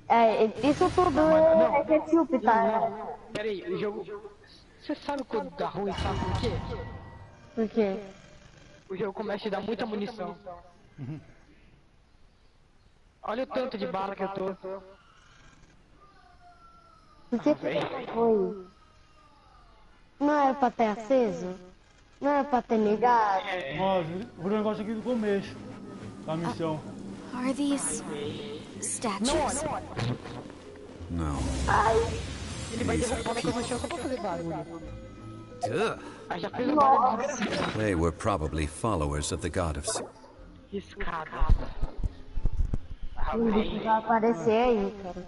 É, isso tudo é ketchup, tá? Não. Pera aí, o jogo... Você sabe quando dá ruim, sabe por quê? Por quê? O jogo começa a te dar muita munição. Olha o tanto de bala que eu tô. Por que foi? Não era pra ter aceso? Não era pra ter ligado? Ó, o negócio aqui do começo da missão. Are these statues? No. Ele vai derrubar a coisa só pra fazer barulho. Ah, já fez o Nossa! They were probably followers of the god of... Escadas. O bicho vai aparecer aí, cara.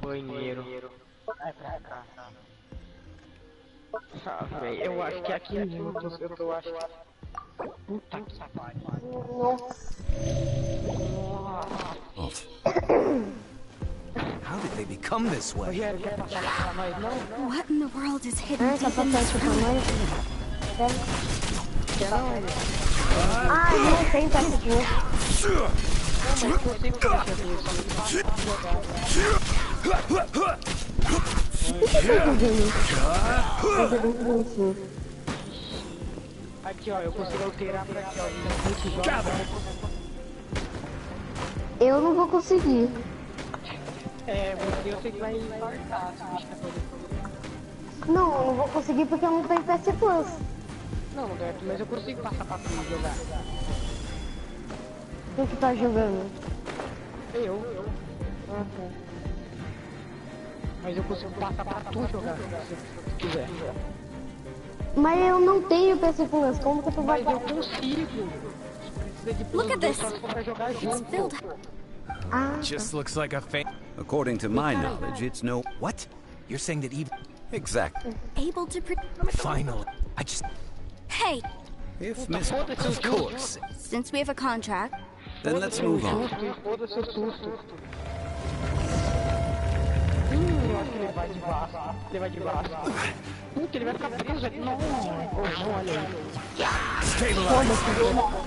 Banheiro. Vai pra cá. Ah, velho, eu acho que aqui eu tô achando. Puta que pariu. Nossa! How did they become this way? Rogério, quer passar pra nós, não? What in the world is hidden Essa deep in passar this isso pra room? nós? Quer não? Ah, não tem ketchup. Não, mas eu tenho que deixar aqui, ó, eu consigo alterar pra aqui, ó. Eu não vou conseguir. É, você eu sei que vai infartar, se bicho Não, eu não vou conseguir porque eu não tenho PS Plus. Não, Beto, mas eu consigo passar pra tu jogar. Quem que tá jogando? Eu. Ah, tá. Mas eu consigo passar pra tu jogar, se tu quiser. Mas eu não tenho PS Plus, como que tu vai Mas eu consigo. Precisa de Look at this. só pra jogar It's junto. filled. Ah, Just looks like a According to my knowledge, it's no... What? You're saying that even... Exactly. Able to Finally. I just... Hey, If Miss... Of course. since we have a contract, Then let's move on. Foda-se o susto. Eu acho que ele vai de braço. Ele vai de braço. Puta, ele vai ficar preso aqui. Não, não, olha aí.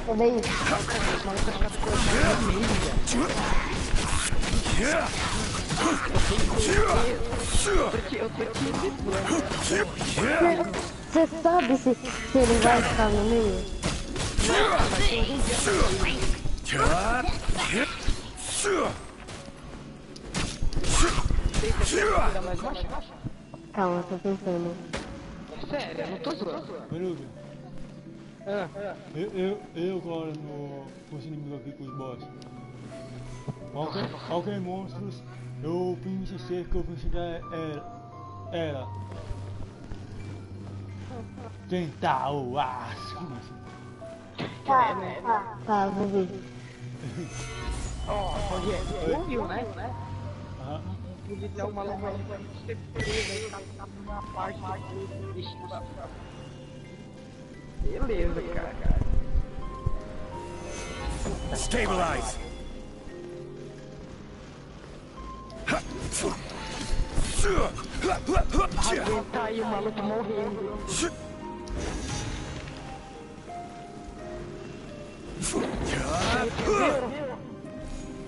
cadê isso? Você sabe se ele vai ficar no meio? Calma, tô pensando. Sério, eu não tô zoando. Peruca, eu agora com os inimigos aqui com os boss. Qualquer monstros, eu penso ser que eu considero era. Tentar o asco. Tá, vou ver. Ó, Rogério, você ouviu, né? Aham. Podia ter uma luva ali pra gente ser preso aí, tá numa parte do destino. Beleza, cara. Stabilize. Aguenta aí o maluco morrendo.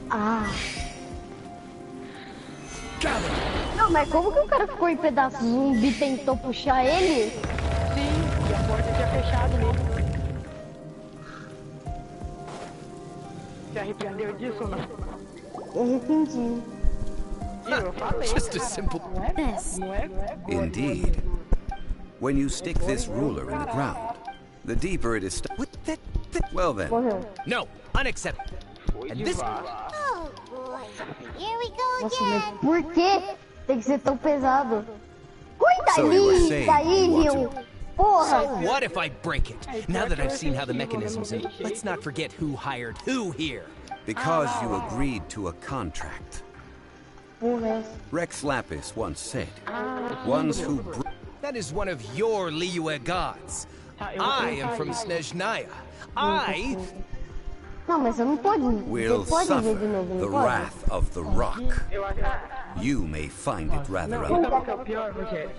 Ah. Não, mas como que o cara ficou em pedaços? O zumbi tentou puxar ele? Sim, e a porta tinha fechado nele. Se arrependeu disso ou não? Eu arrependi. Eu falei, Just a simple... this. não é? Indeed. When you stick this ruler in the ground, the deeper it is... What the... Well then, Morreu. No, unacceptable. And this... Oh boy, here we go Nossa, again. mas por que tem que ser tão pesado? Cuida So you were ali, saying daí, you want Rio. to- Porra. What if I break it? Now that I've seen how the mechanisms... Let's not forget who hired who here. because you agreed to a contract. Porra. Rex Lapis once said, ones who... That is one of your Liyue gods. I am from Snezhnaya. I... Não, mas você não pode. will Você pode ver suffer de novo, the não pode? wrath of the rock. You may find it rather Sabe o que é o pior, Rogério?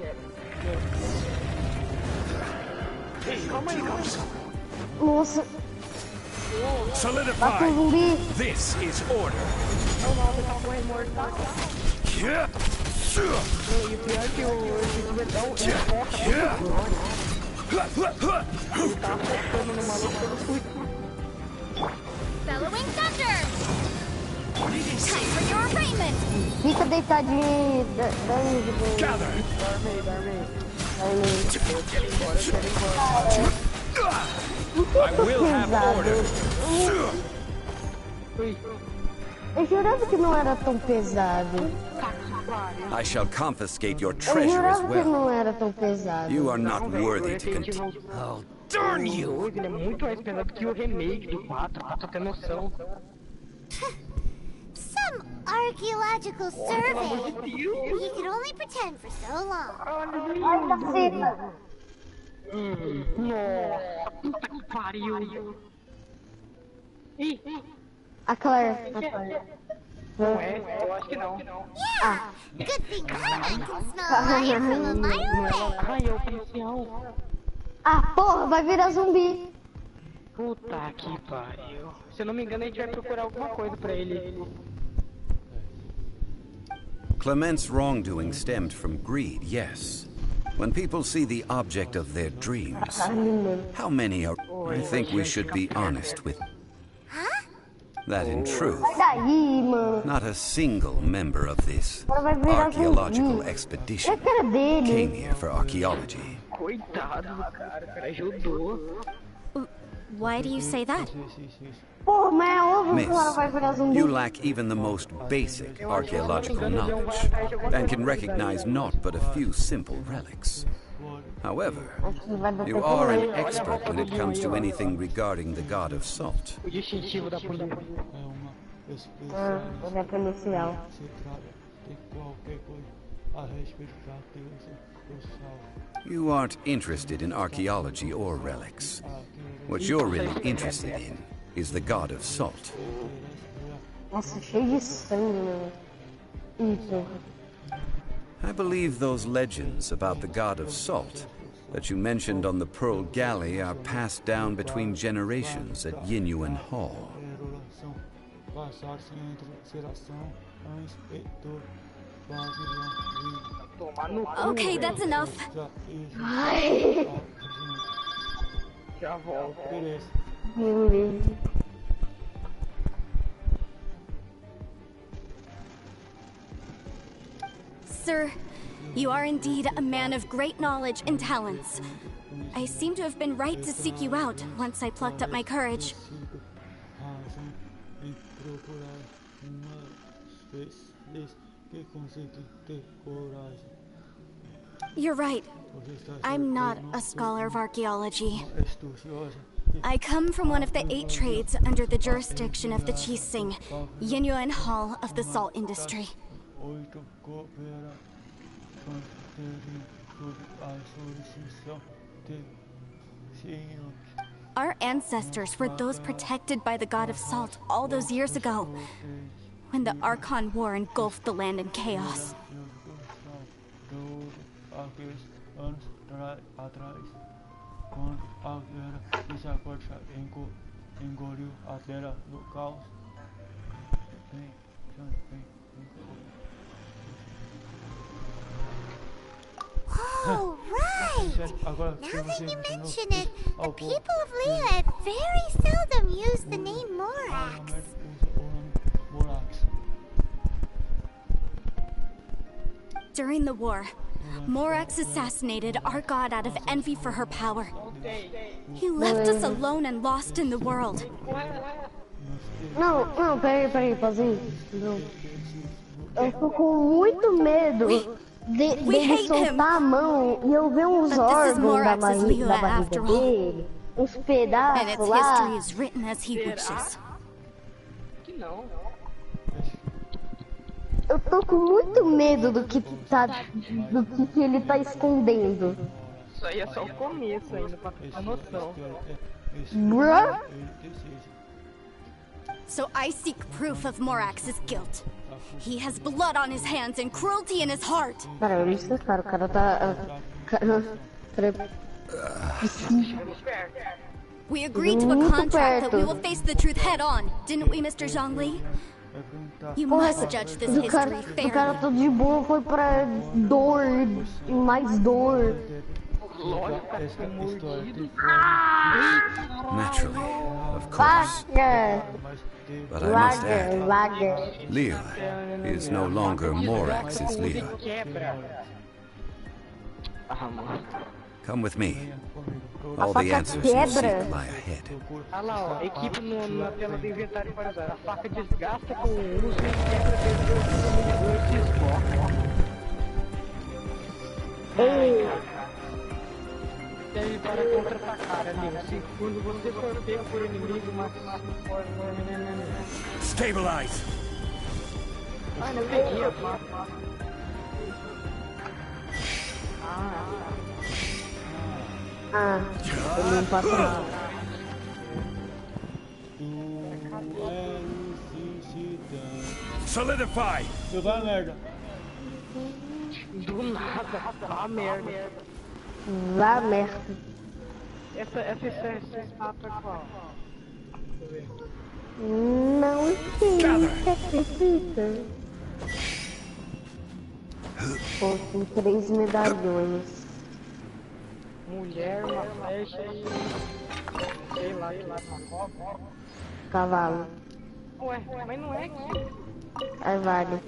Nossa. Mata Solidify. o zumbi. This is order. E o pior é que esse diretão, ele foca muito. Ele tá focando no maluco pelo fluido. Bellowing thunder! Time for your arraignment! Fica deitadinho. Dorme. Gather. I will have order. Eu jurava que não era tão pesado. I shall confiscate your Eu treasure as jurava que well. não era tão pesado. You are not worthy to continue. Oh, darn you! Ele é muito mais pesado que o remake do 4, pra tu ter noção. Some archaeological survey. You could only pretend for so long. Ai, caceta. Nossa, puta que pariu. Ih, A Claire. não é? Eu acho que não. Yeah, good thing I can smell fire from a mile away. Ai, é oficial. Ah, porra, vai virar zumbi. Puta que pariu. Se eu não me engano, a gente vai procurar alguma coisa pra ele. Clement's wrongdoing stemmed from greed, yes. When people see the object of their dreams, how many are... I think we should be honest with... That in truth, Sai daí, mano. not a single member of this Ela vai virar archaeological zumbi. É expedition a cara dele. came here for archaeology. Coitado do cara, o cara ajudou. Why do you say that? Porra, mas é óbvio Miss, que ela vai virar zumbi. you lack even the most basic archaeological knowledge and can recognize naught but a few simple relics. However, you are an expert when it comes to anything regarding the god of salt. O distintivo da polícia. Ele é policial. Se trata de qualquer coisa a respeito da deusa do sal. You aren't interested in archaeology or relics. What you're really interested in is the god of salt. Nossa, cheio de sangue, meu. Ih, porra. I believe those legends about the god of salt that you mentioned on the Pearl Galley are passed down between generations at Yinyuan Hall. Relação passar-se entre geração a inspetor babilônico. Tomar no cu. Okay, that's enough. Já volto. Beleza. Meu Deus. Sir, you are indeed a man of great knowledge and talents. I seem to have been right to seek you out once I plucked up my courage. Razão em procurar uma vez que consegui ter coragem. You're right. Você está I'm not a scholar of archaeology. estudiosa. I come from one of the 8 trades under the jurisdiction of the Chising, Yinyuan Hall of the salt industry. 8 cooperações terem sob a jurisdição de senhores. Our ancestors were those protected by the god of salt all those years ago, when the Archon War engulfed the land in chaos. Aqueles anos atrás, quando a guerra desacorda engoliu a terra no caos. Oh, right! Now that you mention it, the people of Liyue very seldom use the name Morax. During the war, Morax assassinated our god out of envy for her power. He left us alone and lost in the world. Não, peraí, pauzinho. Não. Eu tô com muito medo dele soltar a mão e eu ver uns órgãos da barriga dele, uns And its pedaços history lá. is written as he wishes. Que não. Eu tô com muito medo do que ele tá escondendo. Isso aí é só o começo ainda, pra ter noção. Bruh? So I seek proof of Morax's guilt. He has blood on his hands and cruelty in his heart. Cara, eu não sei, cara, o cara tá... We agreed to a contract that we will face the truth head on, didn't we, Mr. Zhongli? You must judge this history O cara fairly. todo de boa foi pra dor e mais dor. Naturally, of course. But I must add, Leo is no longer Morax's leader. Come with me. All the answers you seek lie ahead. Ah lá, ó, equipe na tela do inventário para usar. A faca desgasta com o uso e quebra depois do esgoto. Serve para contra-atacar ali. Quando você for pego por inimigo, mas... Stabilize! Ah, não peguei a faca. Ele não passa nada. Solidify! Você vai merda. Do nada, tá merda. Vá merda. Essa estátua é qual? Não sei. Pô, tem 3 medalhões. Mulher, uma flecha e... sei lá. Cavalo. Ué, mas não é aqui. Aí vale.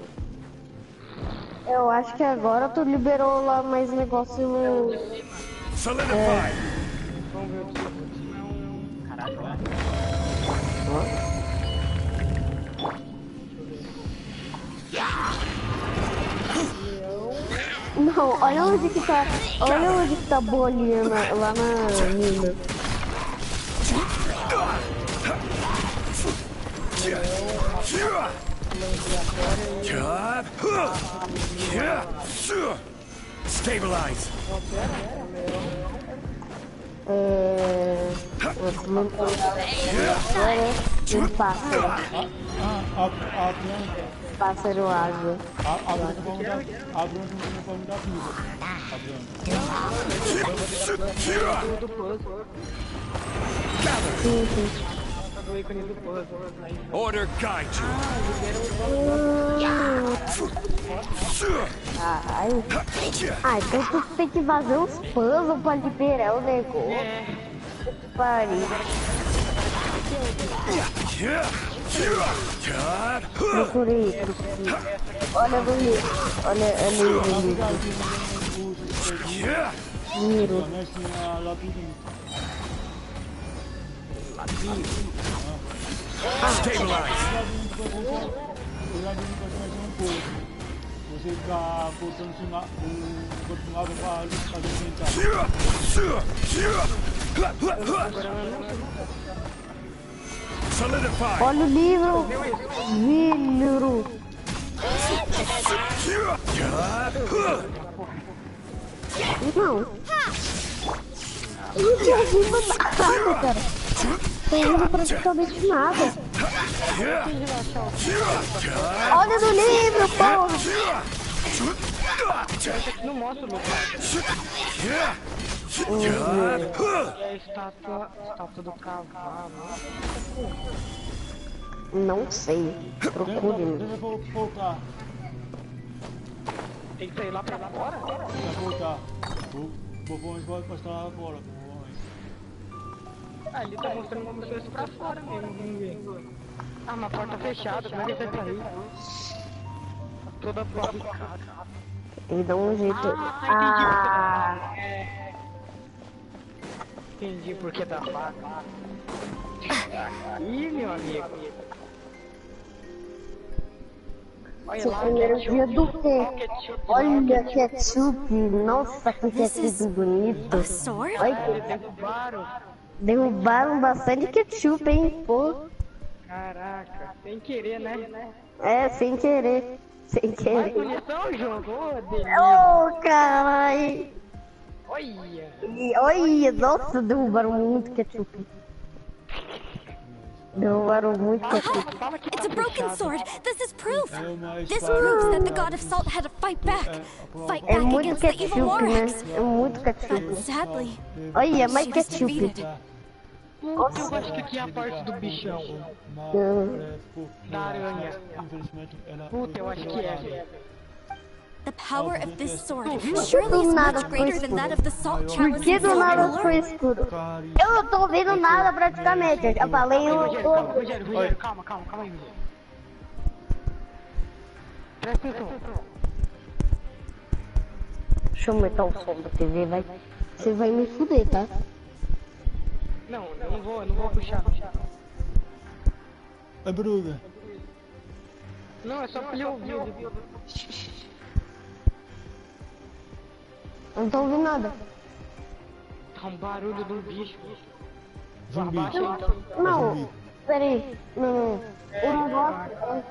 Eu acho que agora tu liberou lá mais negócio no... Solidify! Vamos ver o que não... Caralho, Não, olha onde que tá. Olha onde que tá a bolinha lá na mina. Stabilize! Um pássaro. A planta. Pássaro água. A planta vai me dar vida. A planta. Order guide you! Ai, então tu tem que fazer uns puzzles pra liberar o negócio. Pare. Procurei. Olha no livro. Olha ali no livro. Miro. Você fica cortando continuava fazendo Solidify! Olha o livro. Não. Eu não ouvi nada, cara. Tô ouvindo praticamente nada. Olha no livro, porra. Não mostra o lugar. É a estátua do cavalo. Não sei. Procure. Deixa eu voltar. Tem que sair lá pra fora? Deixa eu voltar. Vou encostar lá fora. Ah, ele tá mostrando como se fosse pra fora mesmo, ninguém. Ah, uma porta fechada, como é que vai sair? Toda barricada. Tem que dar um jeito. Entendi por que da faca. Ih, meu amigo. Olha lá, Primeiro dia do quê? Olha ketchup. Nossa, que ketchup bonito. Olha, derrubaram bastante ketchup, hein? Pô. Caraca, sem querer, né? É, sem querer. Sem querer. Munição, jogo, Oh, caralho. Olha. Nossa, derrubaram muito ketchup. Derrubaram muito ketchup. It's a broken sword. This is proof. This proves that the god of salt had to fight back. Fight É back muito against the evil ketchup, né? Morax. É muito ketchup. But sadly, Olha, mais she was ketchup. defeated. Puta, eu acho que aqui é a parte do bichão. Da aranha. Puta, eu acho que é. The power of this sword surely is much greater than that of the salt chalice Por que in do nada Salt foi escuro? Eu não tô vendo nada praticamente. Eu falei Rogério, calma aí, Rogério. Presta atenção. Deixa eu aumentar o som da TV, vai. Você vai me fuder, tá? Não, eu não vou puxar. É Bruga. Não, é só pra ele ouvir. Eu não tô ouvindo nada. Tá um barulho de um bicho. Zumbi. Abaixa então. Não, peraí. Não. O negócio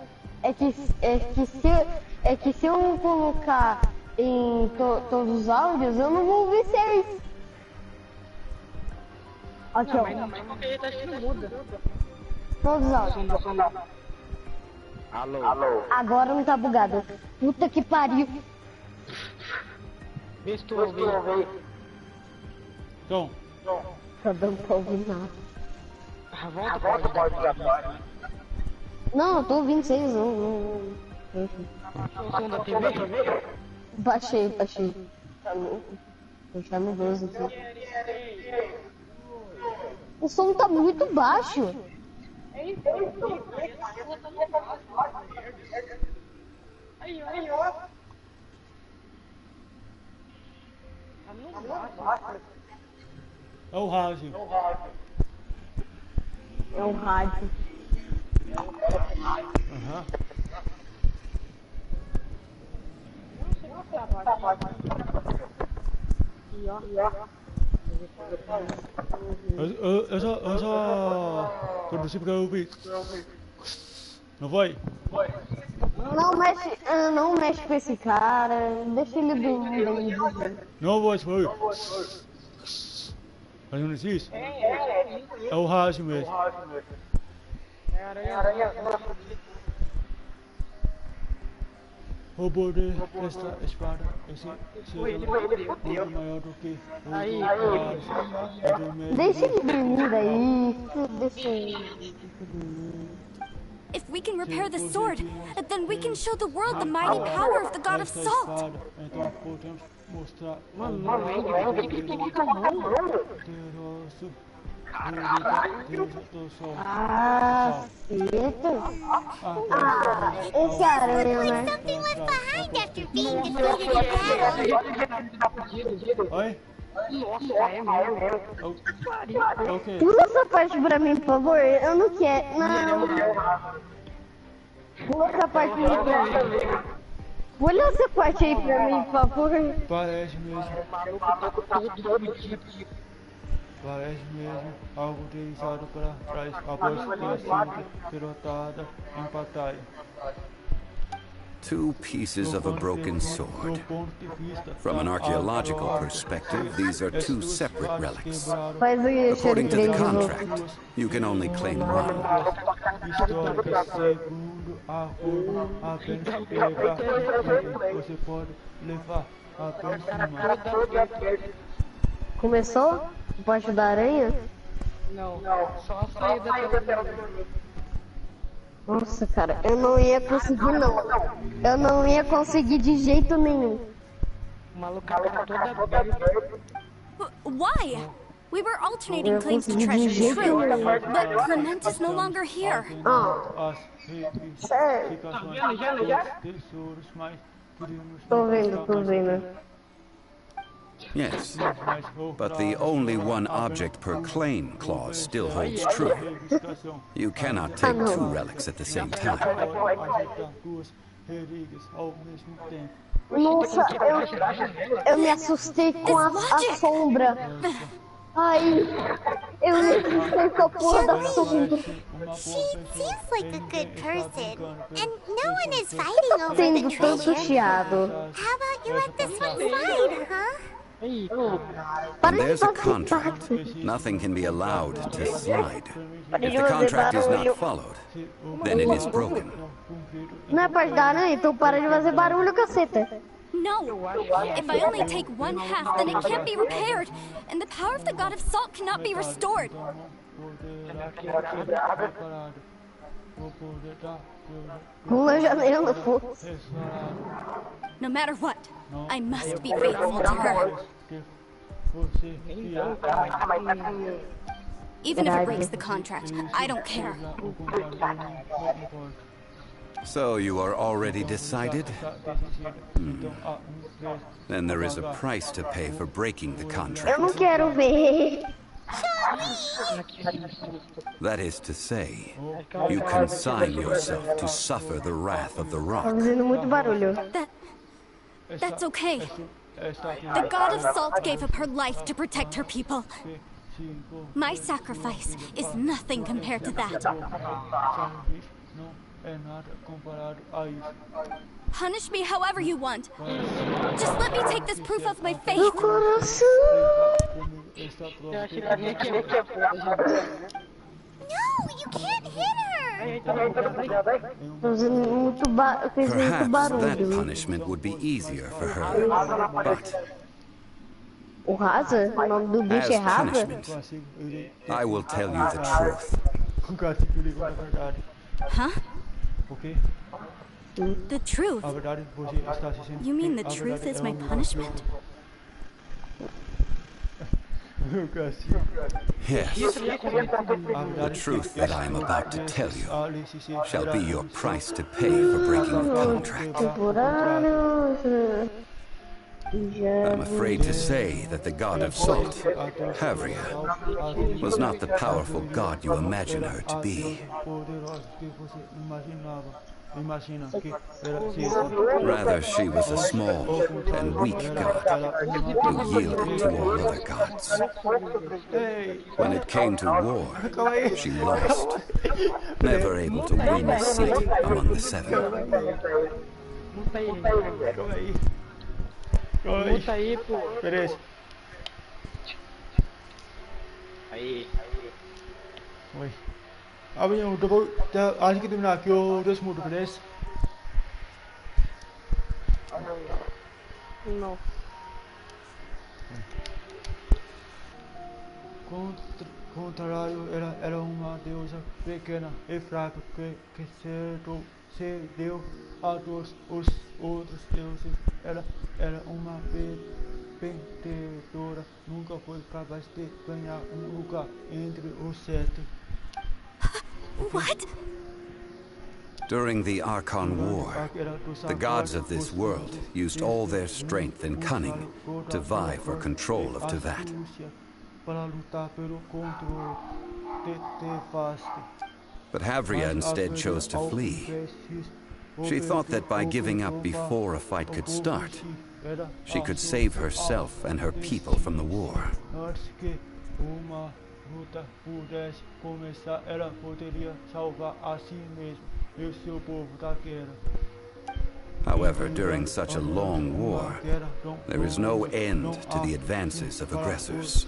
é que se eu colocar em todos os áudios, eu não vou ouvir vocês. Aqui, ó. Mas porque ele tá achando muda. Todos os áudios. Alô. Agora não tá bugado. Puta que pariu. Vê se tu ouve. Então, Tá dando pra ouvir nada. Volta pra Não, eu tô ouvindo vocês. Não. o som da TV. Baixei. Tá louco. Vou deixar no 12 aqui. O som tá muito baixo. Aí, ó. é o rádio. É o rádio. Aham. Eu só conduzi pra ouvir. Não foi? Não mexe com esse cara. Deixa ele dormir. Não foi, foi. Fazendo isso? É o rádio mesmo. Roubou desta espada. Esse é maior do que o Deixa ele dormir aí. Deixa ele. If we can repair the sword, then we can show the world the mighty power of the god of salt. Então podemos mostrar Esse aranha, né? Something left behind after being defeated in battle. Oi? Nossa, é mesmo. Ok. Pula essa parte pra mim, por favor. Eu não quero. Não. Pula essa parte pra mim. Olha essa parte aí pra mim, por favor. Parece mesmo. Parece mesmo algo utilizado para trás após ter sido derrotada em batalha. Two pieces of a broken sword. From an archaeological perspective, these are two separate relics. According to the contract, you can only claim one. Começou? Debaixo da aranha? Não, só a saída da Nossa, cara, eu não ia conseguir não. Eu não ia conseguir de jeito nenhum. O maluco tá toda aberta. Why? We were alternating claims to treasure, true, but Clement is no longer here. Sério? Tô vendo. Yes, but the only one object per claim clause still holds true. You cannot take two relics at the same time. Nossa, eu me assustei com a sombra. Ai, eu me assustei com a porra da sombra. She seems like a good person, and no one is fighting over the Tendo tanto treasure. chiado. How about you let this one slide, huh? When there's a contract, nothing can be allowed to slide. If the contract is not followed, then it is broken. Não é parte da aranha, então para de fazer barulho, caceta. No. If I only take one half, then it can't be repaired, and the power of the god of salt cannot be restored. Uma janela fosse. No matter what, I must be faithful to her. Even if it breaks the contract, I don't care. So you are already decided? Then there is a price to pay for breaking the Eu contract. não quero ver. That is to say, you consign yourself to suffer the wrath of the Tá rock. fazendo muito barulho. That's okay. The god of salt gave up her life to protect her people. My sacrifice is nothing compared to that. Punish me however you want. Just let me take this proof of my Meu faith. coração. Eu achei que alguém quebrou. No, you can't hit her! Tá fazendo muito fez muito Perhaps that barulho. punishment would be easier for her. But O Raza? O nome do bicho é as Raza? punishment, I will tell you the truth. Huh? Ok? The truth? A verdade, você está se sentindo. You mean the truth is my punishment? Yes, the truth that I am about to tell you shall be your price to pay for breaking the contract. Temporário. I'm afraid to say that the god of salt, Havria, was not the powerful god you imagine her to be. Rather, she was a small and weak god who yielded to all other gods. When it came to war, she lost, never able to win a seat among the seven. Muta aí, pô. Beleza. Aí. Oi. Abre um double. Acho que terminar aqui o 2 minutos, beleza? Não. Contrário, ela era uma deusa pequena e fraca que cedeu a todos os outros deuses. Ela era uma perdedora, nunca foi capaz de ganhar lugar entre os 7. What? During the Archon War, the gods of this world used all their strength and cunning to vie for control of Tevat. But Havria instead chose to flee. She thought that by giving up before a fight could start, she could save herself and her people from the war. However, during such a long war, there is no end to the advances of aggressors.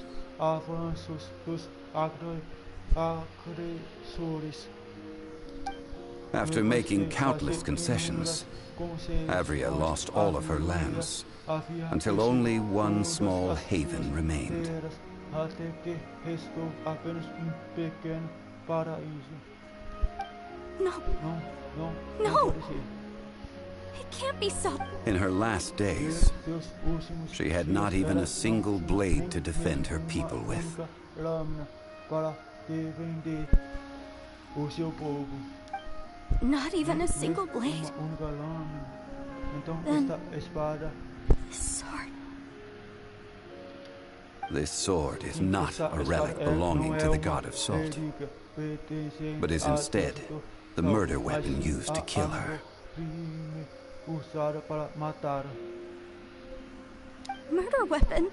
After making countless concessions, Havria lost all of her lands, until only one small haven remained. No. No. It can't be so. In her last days, she had not even a single blade to defend her people with. Not even a single blade. Then this sword. This sword is not a relic belonging to the god of salt, but is instead the murder weapon used to kill her. Murder weapon?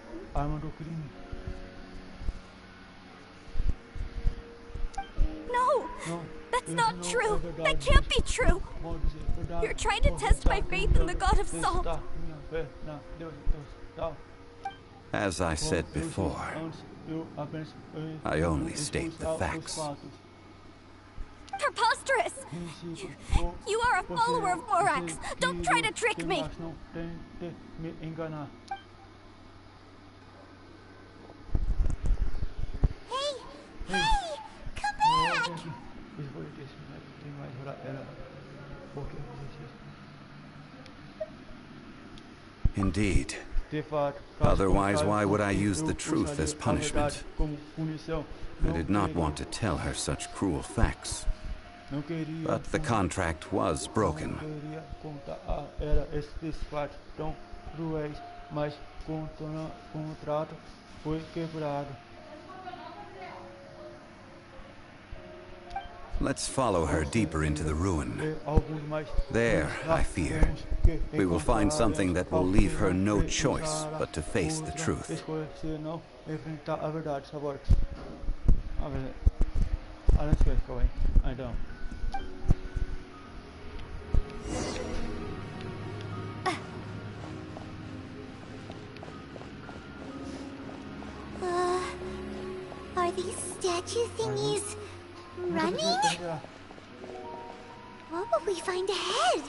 No! That's not true! That can't be true! You're trying to test my faith in the god of salt! As I said before, I only state the facts. Preposterous! You are a follower of Morax! Don't try to trick me! Hey! Indeed. Otherwise, why would I use the truth as punishment? I did not want to tell her such cruel facts. But the contract was broken. Let's follow her deeper into the ruin. There, I fear, we will find something that will leave her no choice but to face the truth. Are these statue thingies running? What will we find ahead?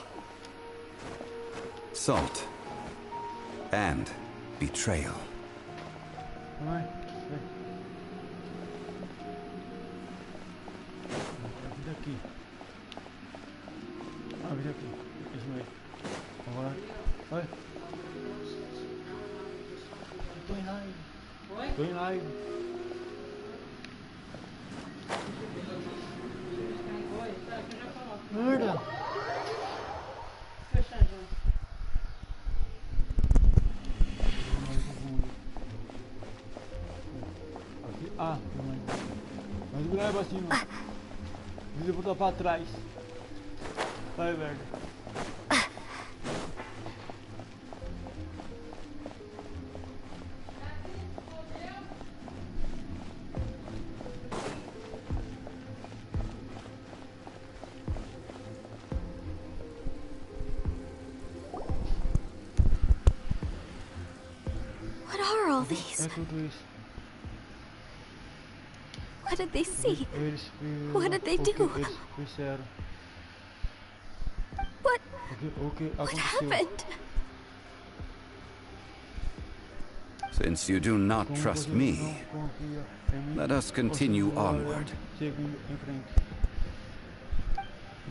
Salt. And betrayal. Mas o leva assim, ó. Ele volta pra trás. Vai, velho. What are all these? É tudo isso. What did they see? Eles What did they do? Eles fizeram. What? O que What aconteceu? happened? Since you do not trust me, let us continue onward.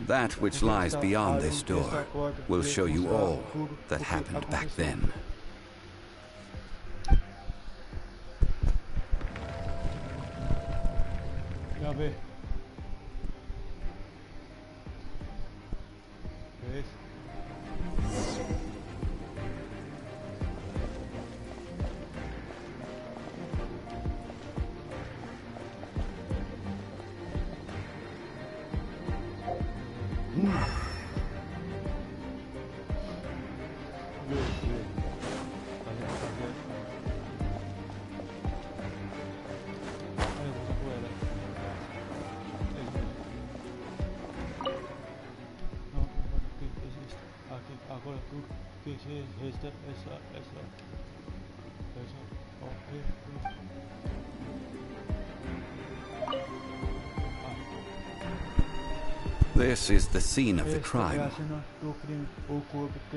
That which lies beyond this door will show you all that happened back then. Já vê. Agora tudo que resta essa This is the scene of the crime.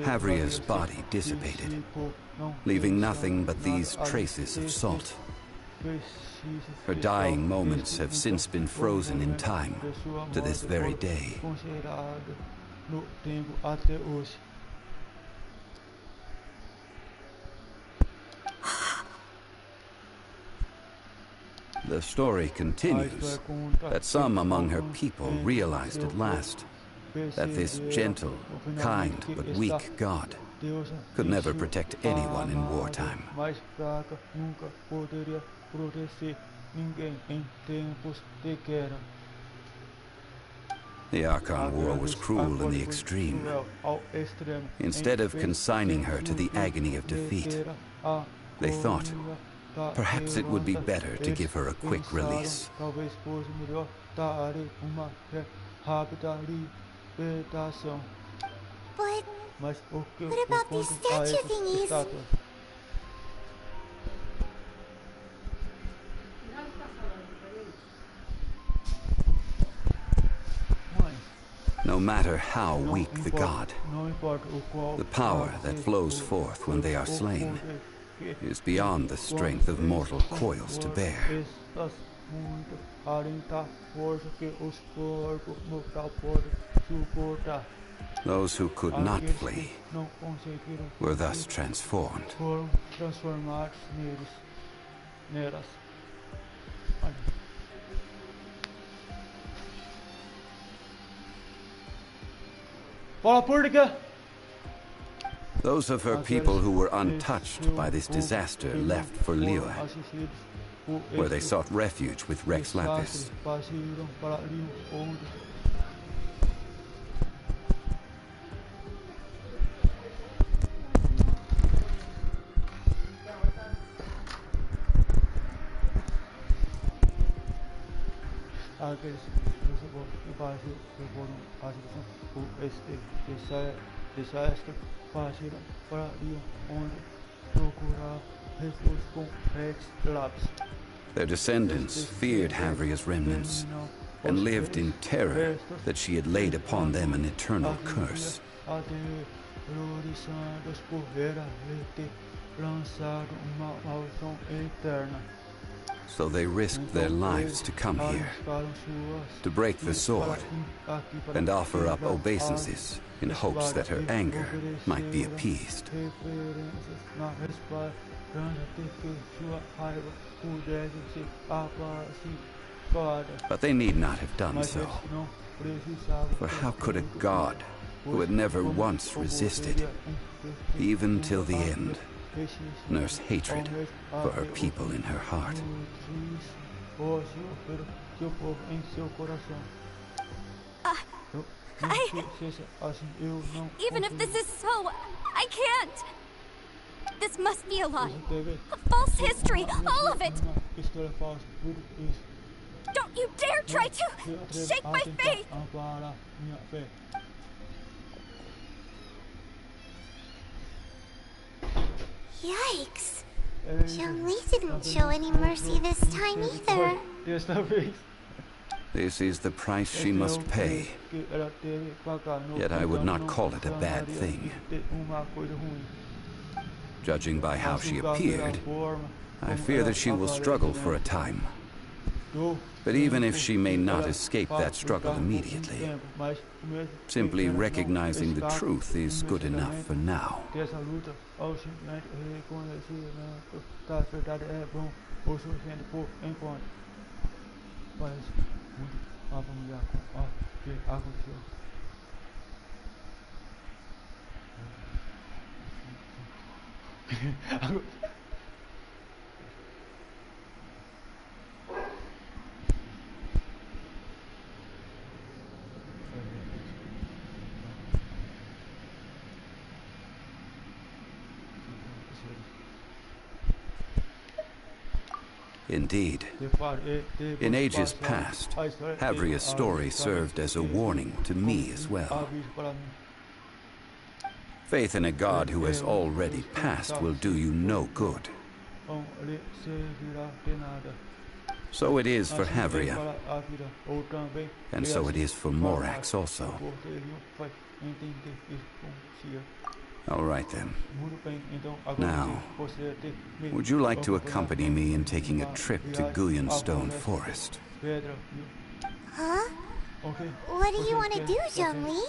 Havria's body dissipated, leaving nothing but these traces of salt. Her dying moments have since been frozen in time to this very day. The story continues that some among her people realized at last that this gentle, kind, but weak god could never protect anyone in wartime. The Archon War was cruel in the extreme. Instead of consigning her to the agony of defeat, they thought perhaps it would be better to give her a quick release. But what about these statue thingies? No matter how weak the god, the power that flows forth when they are slain is beyond the strength of mortal coils to bear. muito além da força que os corpos mortais podem suportar. Those who could not Aqueles flee que não conseguiram were thus fugir transformed. foram transformados nelas. Olha. Fala português! Those of her people who were untouched by this disaster left for Liyue, where they sought refuge with Rex Lapis. Aqueles que foram por este desastre partiram para Liyue, onde procurar refúgio com Rex Lapis. Their descendants feared Havria's remnants and lived in terror that she had laid upon them an eternal curse. Aterrorizados por ela ter lançado uma maldição eterna. So they risked their lives to come here, to break the sword, and offer up obeisances in hopes that her anger might be appeased. But they need not have done so, for how could a god who had never once resisted, even till the end, nurse hatred for her people in her heart? Even if this is so, I can't. This must be a lie. A false history, all of it. Don't you dare try to shake my faith. Yikes. Zhongli didn't show any mercy this time either. This is the price she must pay. Yet I would not call it a bad thing. Judging by how she appeared, I fear that she will struggle for a time. But even if she may not escape that struggle immediately, simply recognizing the truth is good enough for now. Indeed, in ages past, Havria's story served as a warning to me as well. Faith in a god who has already passed will do you no good. So it is for Havria, and so it is for Morax also. All right then. Now, would you like to accompany me in taking a trip to Guyonstone Forest? Huh? What do you want to do, Zhongli?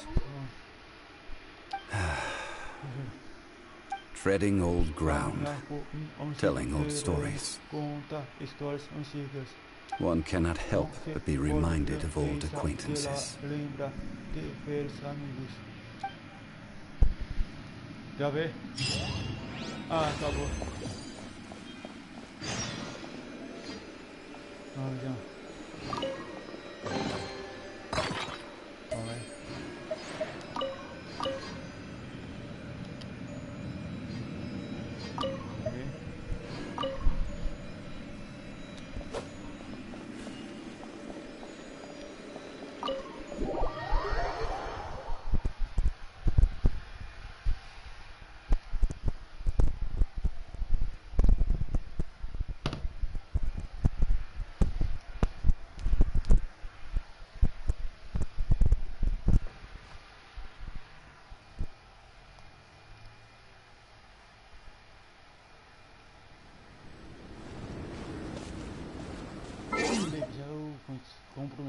Treading old ground, telling old stories. One cannot help but be reminded of old acquaintances. Já vê? Ah, acabou. Ah, já. Vai.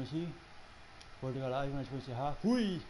aqui. Vou ligar lá e nós vamos encerrar. Fui!